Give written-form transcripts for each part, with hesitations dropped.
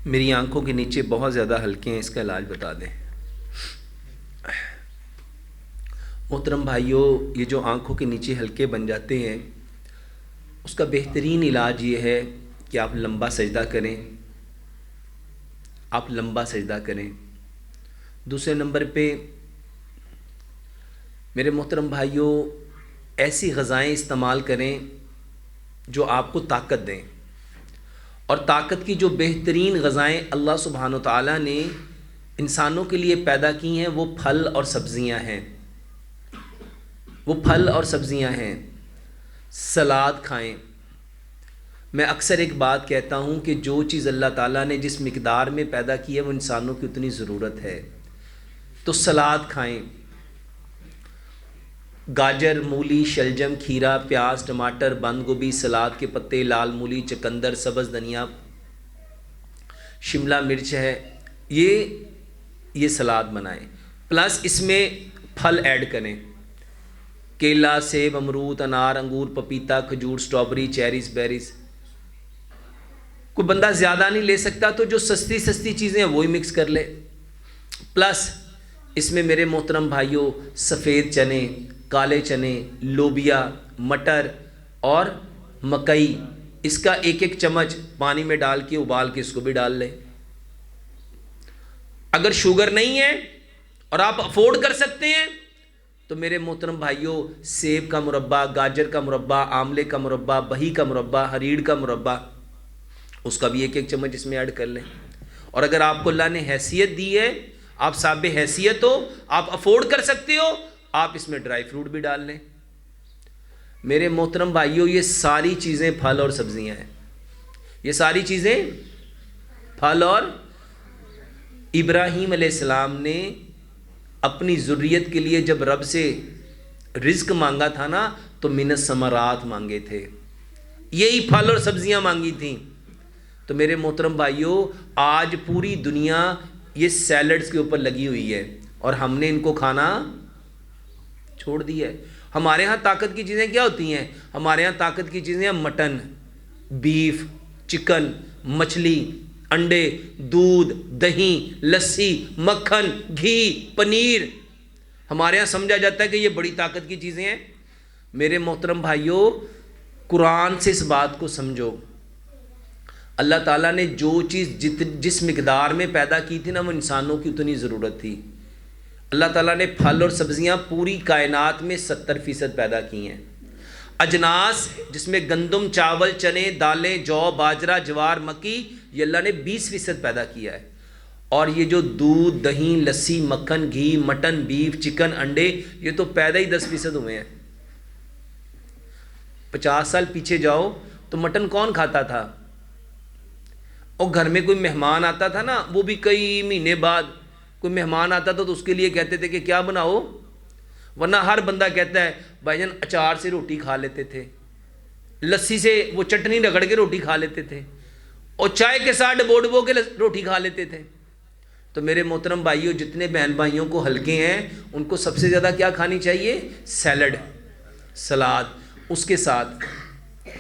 میری آنکھوں کے نیچے بہت زیادہ حلقے ہیں، اس کا علاج بتا دیں۔ محترم بھائیوں، یہ جو آنکھوں کے نیچے حلقے بن جاتے ہیں، اس کا بہترین علاج یہ ہے کہ آپ لمبا سجدہ کریں، آپ لمبا سجدہ کریں۔ دوسرے نمبر پہ میرے محترم بھائیوں، ایسی غذائیں استعمال کریں جو آپ کو طاقت دیں، اور طاقت کی جو بہترین غذائیں اللہ سبحانہ وتعالیٰ نے انسانوں کے لیے پیدا کی ہیں وہ پھل اور سبزیاں ہیں، وہ پھل اور سبزیاں ہیں۔ سلاد کھائیں۔ میں اکثر ایک بات کہتا ہوں کہ جو چیز اللہ تعالیٰ نے جس مقدار میں پیدا کی ہے وہ انسانوں کی اتنی ضرورت ہے، تو سلاد کھائیں۔ گاجر، مولی، شلجم، کھیرا، پیاز، ٹماٹر، بند گوبھی، سلاد کے پتے، لال مولی، چقندر، سبز دھنیا، شملہ مرچ ہے، یہ سلاد بنائیں۔ پلس اس میں پھل ایڈ کریں، کیلا، سیب، امرود، انار، انگور، پپیتا، کھجور، سٹرابری، چیریز، بیریز۔ کوئی بندہ زیادہ نہیں لے سکتا تو جو سستی چیزیں ہیں وہی مکس کر لے۔ پلس اس میں میرے محترم بھائیوں سفید چنے، کالے چنے، لوبیا، مٹر اور مکئی، اس کا ایک چمچ پانی میں ڈال کے ابال کے اس کو بھی ڈال لیں۔ اگر شوگر نہیں ہے اور آپ افورڈ کر سکتے ہیں تو میرے محترم بھائیوں سیب کا مربع، گاجر کا مربع، آملے کا مربع، بہی کا مربع، ہریڑ کا مربع، اس کا بھی ایک چمچ اس میں ایڈ کر لیں۔ اور اگر آپ کو اللہ نے حیثیت دی ہے، آپ صاحب حیثیت ہو، آپ افورڈ کر سکتے ہو، آپ اس میں ڈرائی فروٹ بھی ڈال لیں۔ میرے محترم بھائیوں یہ ساری چیزیں پھل اور سبزیاں ہیں، یہ ساری چیزیں پھل اور ابراہیم علیہ السلام نے اپنی ذریت کے لیے جب رب سے رزق مانگا تھا نا تو من الثمرات مانگے تھے، یہی پھل اور سبزیاں مانگی تھیں۔ تو میرے محترم بھائیوں آج پوری دنیا یہ سیلڈز کے اوپر لگی ہوئی ہے اور ہم نے ان کو کھانا چھوڑ دیا ہے۔ ہمارے ہاں طاقت کی چیزیں کیا ہوتی ہیں؟ ہمارے ہاں طاقت کی چیزیں مٹن، بیف، چکن، مچھلی، انڈے، دودھ، دہی، لسی، مکھن، گھی، پنیر، ہمارے ہاں سمجھا جاتا ہے کہ یہ بڑی طاقت کی چیزیں ہیں۔ میرے محترم بھائیوں قرآن سے اس بات کو سمجھو، اللہ تعالیٰ نے جو چیز جس مقدار میں پیدا کی تھی نا وہ انسانوں کی اتنی ضرورت تھی۔ اللہ تعالیٰ نے پھل اور سبزیاں پوری کائنات میں 70% پیدا کی ہیں۔ اجناس جس میں گندم، چاول، چنے، دالیں، جو، باجرہ، جوار، مکی، یہ اللہ نے 20% پیدا کیا ہے۔ اور یہ جو دودھ، دہی، لسی، مکھن، گھی، مٹن، بیف، چکن، انڈے، یہ تو پیدا ہی 10% ہوئے ہیں۔ 50 سال پیچھے جاؤ تو مٹن کون کھاتا تھا؟ اور گھر میں کوئی مہمان آتا تھا نا، وہ بھی کئی مہینے بعد کوئی مہمان آتا تھا تو اس کے لیے کہتے تھے کہ کیا بناؤ، ورنہ ہر بندہ کہتا ہے بھائی جان اچار سے روٹی کھا لیتے تھے، لسی سے وہ چٹنی رگڑ کے روٹی کھا لیتے تھے، اور چائے کے ساتھ ڈبو کے روٹی کھا لیتے تھے۔ تو میرے محترم بھائیوں جتنے بہن بھائیوں کو حلقے ہیں ان کو سب سے زیادہ کیا کھانی چاہیے؟ سیلڈ، سلاد، اس کے ساتھ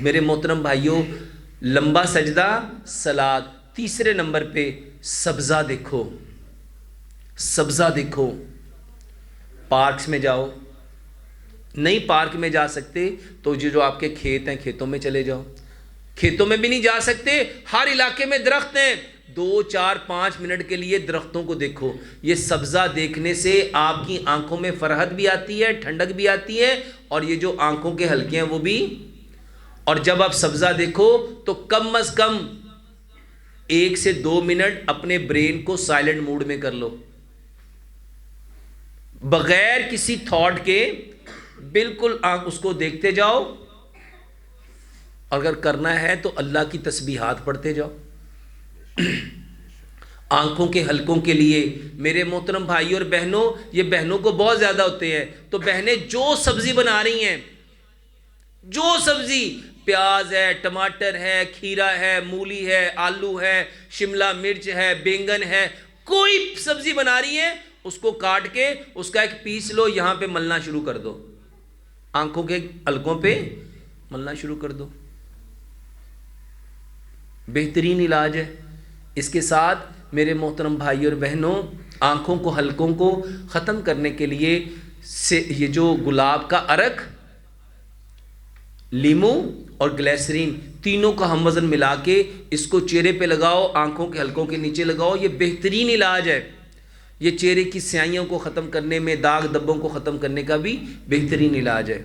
میرے محترم بھائیوں لمبا سجدہ، سلاد۔ تیسرے نمبر پہ سبزہ دیکھو، سبزہ دیکھو۔ پارکس میں جاؤ، نہیں پارک میں جا سکتے تو جو آپ کے کھیت ہیں کھیتوں میں چلے جاؤ، کھیتوں میں بھی نہیں جا سکتے ہر علاقے میں درخت ہیں، 2، 4، 5 منٹ کے لیے درختوں کو دیکھو۔ یہ سبزہ دیکھنے سے آپ کی آنکھوں میں فرحت بھی آتی ہے، ٹھنڈک بھی آتی ہے، اور یہ جو آنکھوں کے حلقے ہیں وہ بھی۔ اور جب آپ سبزہ دیکھو تو کم از کم 1 سے 2 منٹ اپنے برین کو سائلنٹ موڈ میں کر لو، بغیر کسی تھاٹ کے بالکل آنکھ اس کو دیکھتے جاؤ، اگر کرنا ہے تو اللہ کی تسبیحات پڑھتے جاؤ۔ آنکھوں کے حلقوں کے لیے میرے محترم بھائی اور بہنوں، یہ بہنوں کو بہت زیادہ ہوتے ہیں، تو بہنیں جو سبزی بنا رہی ہیں، جو سبزی، پیاز ہے، ٹماٹر ہے، کھیرا ہے، مولی ہے، آلو ہے، شملہ مرچ ہے، بینگن ہے، کوئی سبزی بنا رہی ہے اس کو کاٹ کے اس کا ایک پیس لو، یہاں پہ ملنا شروع کر دو، آنکھوں کے حلقوں پہ ملنا شروع کر دو۔ بہترین علاج ہے۔ اس کے ساتھ میرے محترم بھائی اور بہنوں، آنکھوں کو حلقوں کو ختم کرنے کے لیے یہ جو گلاب کا عرق، لیمو اور گلیسرین تینوں کا ہم وزن ملا کے اس کو چہرے پہ لگاؤ، آنکھوں کے حلقوں کے نیچے لگاؤ. یہ بہترین علاج ہے. یہ چہرے کی سیاہیوں کو ختم کرنے میں، داغ دبوں کو ختم کرنے کا بھی بہترین علاج ہے.